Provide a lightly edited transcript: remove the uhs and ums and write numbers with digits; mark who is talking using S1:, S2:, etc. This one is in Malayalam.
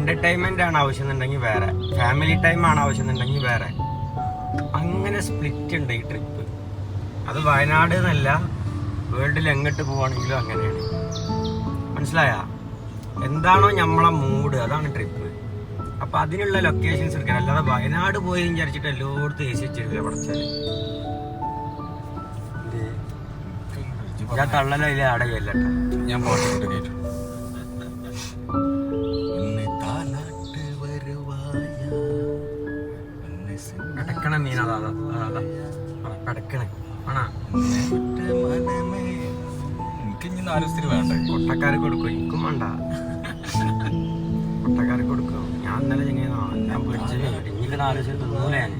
S1: എന്റർടൈൻമെന്റ് ആണ് ആവശ്യം എന്നുണ്ടെങ്കിൽ വേറെ, ഫാമിലി ടൈം ആണ് ആവശ്യം എന്നുണ്ടെങ്കിൽ വേറെ. അങ്ങനെ സ്പ്ലിറ്റ് ഉണ്ട് ഈ ട്രിപ്പ്. അത് വയനാട് എന്നല്ല, വേൾഡിൽ എങ്ങോട്ട് പോവാണെങ്കിലും അങ്ങനെയാണ്. മനസ്സിലായ? എന്താണോ നമ്മളെ മൂഡ് അതാണ് ട്രിപ്പ്. അപ്പൊ അതിനുള്ള ലൊക്കേഷൻസ് എടുക്കണം. അല്ലാതെ വയനാട് പോയി വിചാരിച്ചിട്ട് എല്ലായിടത്തും AC വെച്ചിരിക്കില്ല പഠിച്ചാൽ. ഞാൻ തള്ളലയിലെ അടയല്ല
S2: ഞാൻ പോയിട്ട് കേട്ടു.
S1: കിടക്കണ മീൻ അതാ കിടക്കണേ ആണാ.
S2: എനിക്ക് ഇനി 4 ദിവസത്തിന് വേണ്ടേ?
S1: കൊട്ടക്കാർക്ക് കൊടുക്കും, എനിക്കും വേണ്ട. കൊട്ടക്കാർക്ക് കൊടുക്കും. ഞാൻ ഇന്നലെ ഞാൻ പിടിച്ചത് ഇനിക്ക് 4 ദിവസം തിന്നൂല ഞാൻ.